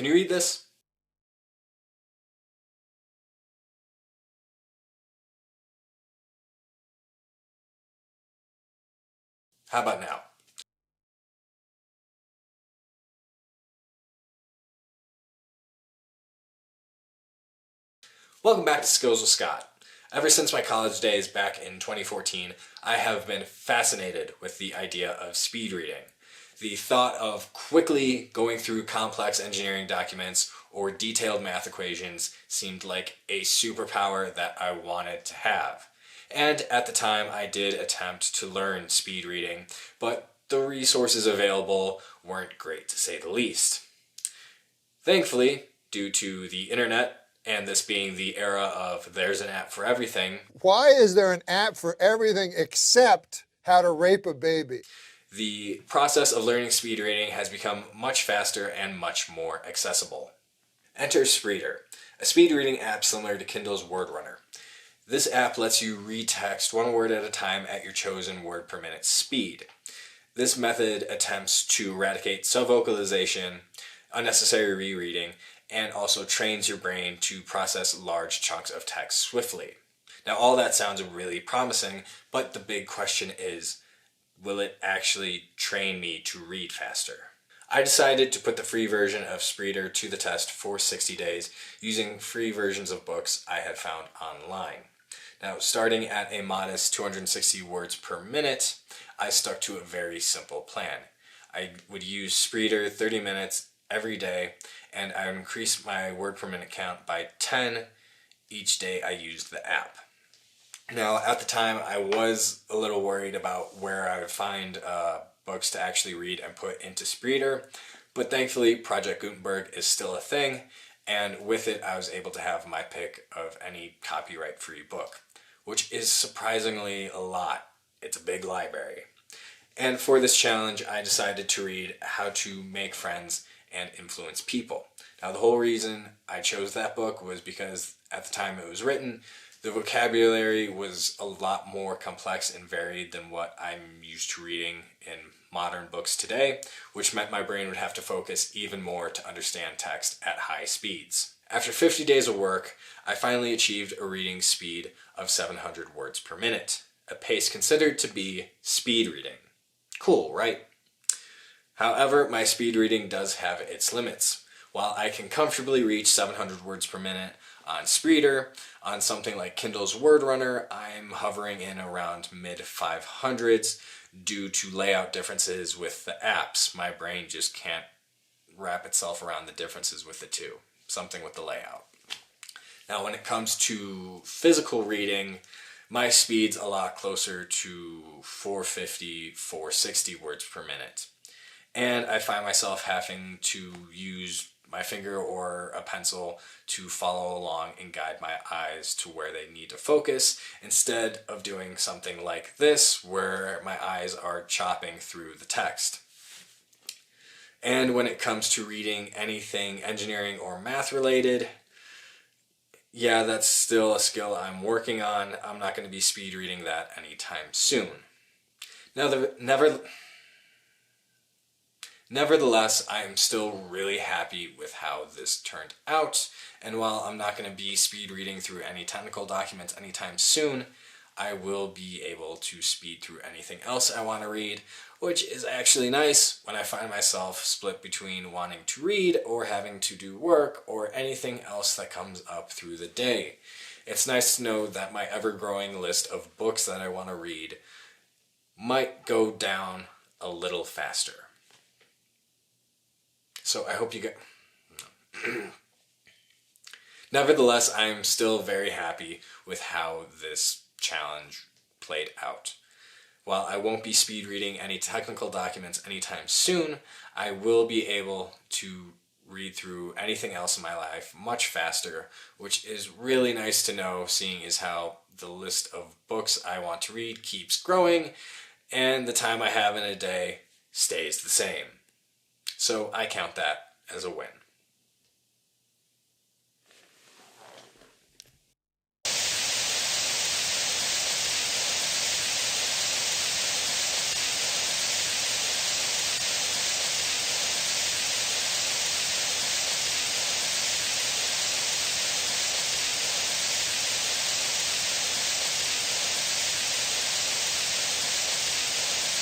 Can you read this? How about now? Welcome back to Skills with Scott. Ever since my college days back in 2014, I have been fascinated with the idea of speed reading. The thought of quickly going through complex engineering documents or detailed math equations seemed like a superpower that I wanted to have. And at the time, I did attempt to learn speed reading, but the resources available weren't great, to say the least. Thankfully, due to the internet, and this being the era of there's an app for everything. Why is there an app for everything except how to rape a baby? The process of learning speed reading has become much faster and much more accessible. Enter Spreeder, a speed reading app similar to Kindle's Word Runner. This app lets you read text one word at a time at your chosen word per minute speed. This method attempts to eradicate subvocalization, unnecessary rereading, and also trains your brain to process large chunks of text swiftly. Now, all that sounds really promising, but the big question is, will it actually train me to read faster? I decided to put the free version of Spreeder to the test for 60 days using free versions of books I had found online. Now, starting at a modest 260 words per minute, I stuck to a very simple plan. I would use Spreeder 30 minutes every day, and I would increase my word per minute count by 10 each day I used the app. Now, at the time, I was a little worried about where I would find books to actually read and put into Spreeder, but thankfully Project Gutenberg is still a thing, and with it I was able to have my pick of any copyright-free book, which is surprisingly a lot. It's a big library. And for this challenge, I decided to read How to Make Friends and Influence People. Now, the whole reason I chose that book was because at the time it was written, the vocabulary was a lot more complex and varied than what I'm used to reading in modern books today, which meant my brain would have to focus even more to understand text at high speeds. After 50 days of work, I finally achieved a reading speed of 700 words per minute, a pace considered to be speed reading. Cool, right? However, my speed reading does have its limits. While I can comfortably reach 700 words per minute on Spreeder, on something like Kindle's Word Runner, I'm hovering in around mid-500s due to layout differences with the apps. My brain just can't wrap itself around the differences with the two. Something with the layout. Now, when it comes to physical reading, my speed's a lot closer to 450, 460 words per minute. And I find myself having to use my finger or a pencil to follow along and guide my eyes to where they need to focus, instead of doing something like this, where my eyes are chopping through the text. And when it comes to reading anything engineering or math related, yeah, that's still a skill I'm working on. I'm not going to be speed reading that anytime soon. Now, Nevertheless, I am still really happy with how this turned out, and while I'm not going to be speed reading through any technical documents anytime soon, I will be able to speed through anything else I want to read, which is actually nice when I find myself split between wanting to read or having to do work or anything else that comes up through the day. It's nice to know that my ever-growing list of books that I want to read might go down a little faster. So I hope you get... Nevertheless, I'm still very happy with how this challenge played out. While I won't be speed reading any technical documents anytime soon, I will be able to read through anything else in my life much faster, which is really nice to know, seeing as how the list of books I want to read keeps growing and the time I have in a day stays the same. So I count that as a win.